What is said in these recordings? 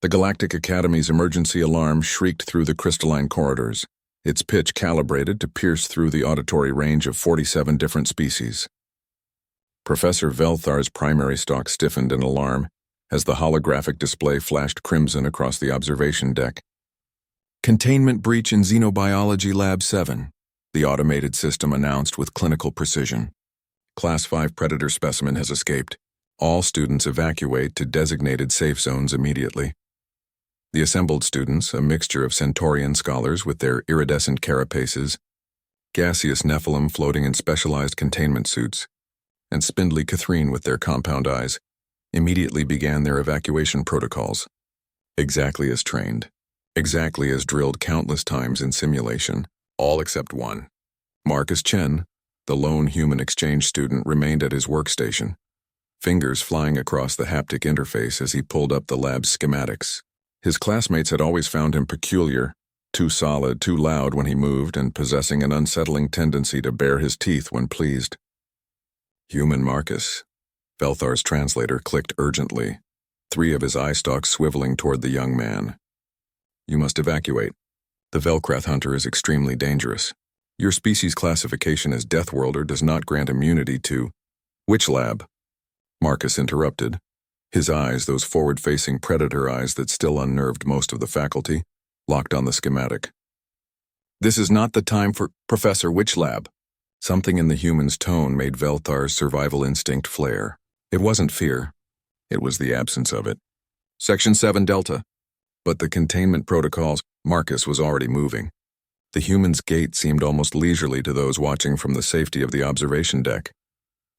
The Galactic Academy's emergency alarm shrieked through the crystalline corridors, its pitch calibrated to pierce through the auditory range of 47 different species. Professor Velthar's primary stalk stiffened in alarm as the holographic display flashed crimson across the observation deck. "Containment breach in Xenobiology Lab 7, the automated system announced with clinical precision. Class 5 predator specimen has escaped. All students evacuate to designated safe zones immediately." The assembled students, a mixture of Centaurian scholars with their iridescent carapaces, gaseous Nephilim floating in specialized containment suits, and spindly Catherine with their compound eyes, immediately began their evacuation protocols. Exactly as trained, exactly as drilled countless times in simulation, all except one. Marcus Chen, the lone human exchange student, remained at his workstation, fingers flying across the haptic interface as he pulled up the lab's schematics. His classmates had always found him peculiar, too solid, too loud when he moved, and possessing an unsettling tendency to bare his teeth when pleased. "Human Marcus," Velthar's translator clicked urgently, 3 of his eye stalks swiveling toward the young man. "You must evacuate. The Velcrath hunter is extremely dangerous. Your species classification as Deathworlder does not grant immunity to—" "Which lab?" Marcus interrupted. His eyes, those forward-facing predator eyes that still unnerved most of the faculty, locked on the schematic. "This is not the time for— Professor, which lab?" Something in the human's tone made Velthar's survival instinct flare. It wasn't fear. It was the absence of it. "Section 7 Delta." But the containment protocols— Marcus was already moving. The human's gait seemed almost leisurely to those watching from the safety of the observation deck.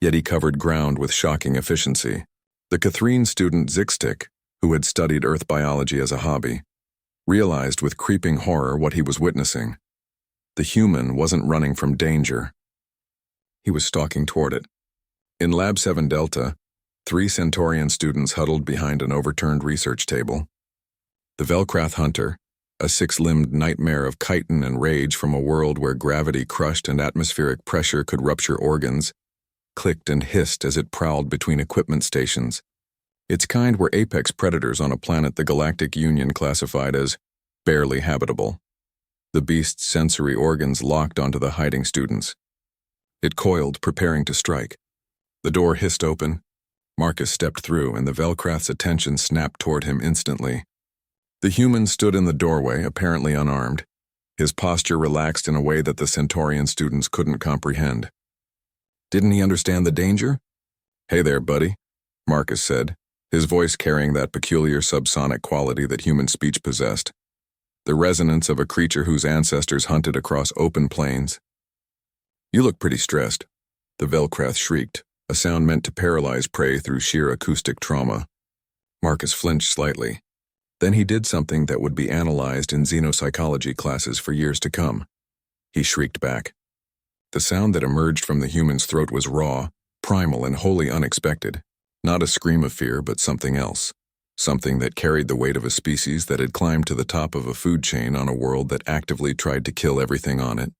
Yet he covered ground with shocking efficiency. The Catherine student Zixtik, who had studied Earth biology as a hobby, realized with creeping horror what he was witnessing. The human wasn't running from danger. He was stalking toward it. In Lab 7 Delta, 3 Centaurian students huddled behind an overturned research table. The Velcrath hunter, a 6-limbed nightmare of chitin and rage from a world where gravity crushed and atmospheric pressure could rupture organs, clicked and hissed as it prowled between equipment stations. Its kind were apex predators on a planet the Galactic Union classified as barely habitable. The beast's sensory organs locked onto the hiding students. It coiled, preparing to strike. The door hissed open. Marcus stepped through, and the Velcrath's attention snapped toward him instantly. The human stood in the doorway, apparently unarmed, his posture relaxed in a way that the Centaurian students couldn't comprehend. Didn't he understand the danger? "Hey there, buddy," Marcus said, his voice carrying that peculiar subsonic quality that human speech possessed, the resonance of a creature whose ancestors hunted across open plains. "You look pretty stressed," the Velcrath shrieked, a sound meant to paralyze prey through sheer acoustic trauma. Marcus flinched slightly. Then he did something that would be analyzed in xenopsychology classes for years to come. He shrieked back. The sound that emerged from the human's throat was raw, primal, and wholly unexpected. Not a scream of fear, but something else. Something that carried the weight of a species that had climbed to the top of a food chain on a world that actively tried to kill everything on it.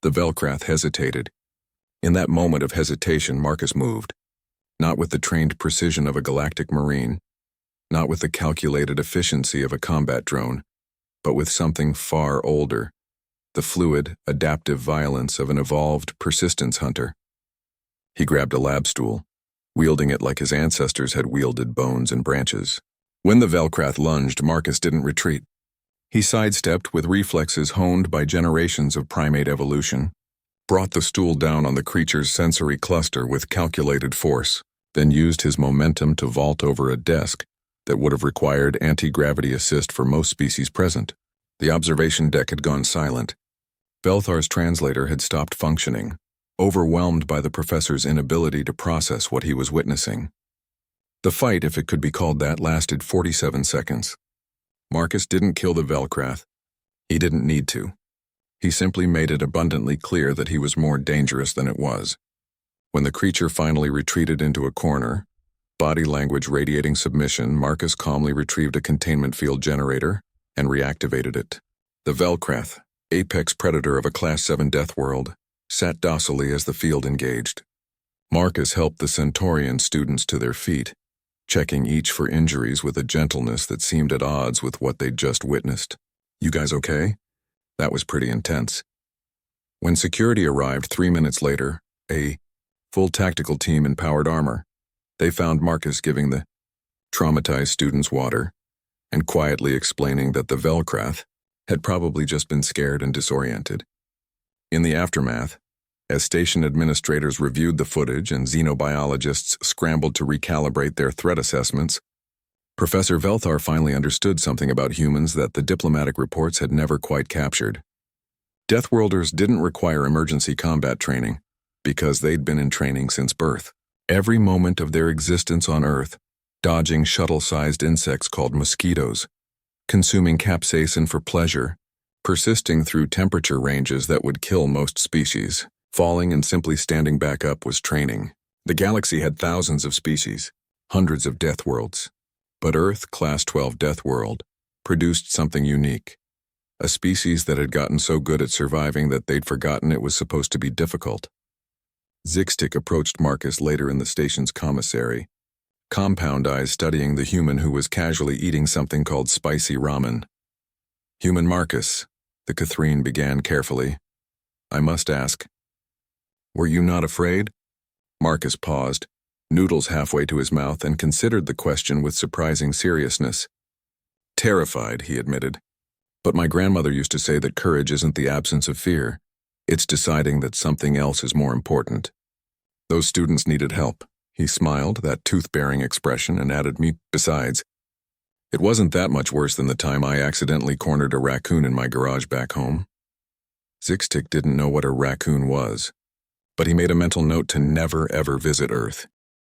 The Velcrath hesitated. In that moment of hesitation, Marcus moved. Not with the trained precision of a galactic marine, not with the calculated efficiency of a combat drone, but with something far older. The fluid, adaptive violence of an evolved persistence hunter. He grabbed a lab stool, wielding it like his ancestors had wielded bones and branches. When the Velcrath lunged, Marcus didn't retreat. He sidestepped with reflexes honed by generations of primate evolution, brought the stool down on the creature's sensory cluster with calculated force, then used his momentum to vault over a desk that would have required anti-gravity assist for most species present. The observation deck had gone silent. Velthar's translator had stopped functioning, overwhelmed by the professor's inability to process what he was witnessing. The fight, if it could be called that, lasted 47 seconds. Marcus didn't kill the Velcrath. He didn't need to. He simply made it abundantly clear that he was more dangerous than it was. When the creature finally retreated into a corner, body language radiating submission, Marcus calmly retrieved a containment field generator and reactivated it. The Velcrath, apex predator of a Class 7 death world, sat docilely as the field engaged. Marcus helped the Centaurian students to their feet, checking each for injuries with a gentleness that seemed at odds with what they'd just witnessed. "You guys okay?" That was pretty intense. When security arrived 3 minutes later, a full tactical team in powered armor, they found Marcus giving the traumatized students water and quietly explaining that the Velkrath had probably just been scared and disoriented. In the aftermath, as station administrators reviewed the footage and xenobiologists scrambled to recalibrate their threat assessments, Professor Velthar finally understood something about humans that the diplomatic reports had never quite captured. Deathworlders didn't require emergency combat training because they'd been in training since birth. Every moment of their existence on Earth, dodging shuttle-sized insects called mosquitoes, consuming capsaicin for pleasure, persisting through temperature ranges that would kill most species, falling and simply standing back up was training. The galaxy had thousands of species, hundreds of death worlds. But Earth, Class 12 Death World, produced something unique. A species that had gotten so good at surviving that they'd forgotten it was supposed to be difficult. Zixtic approached Marcus later in the station's commissary, compound eyes studying the human who was casually eating something called spicy ramen. "Human Marcus," the Catherine began carefully, "I must ask, were you not afraid?" Marcus paused, noodles halfway to his mouth, and considered the question with surprising seriousness. "Terrified," he admitted. "But my grandmother used to say that courage isn't the absence of fear. It's deciding that something else is more important." "Those students needed help." He smiled, that tooth-bearing expression, and added, "Besides, it wasn't that much worse than the time I accidentally cornered a raccoon in my garage back home." Zixtic didn't know what a raccoon was, but he made a mental note to never ever visit Earth.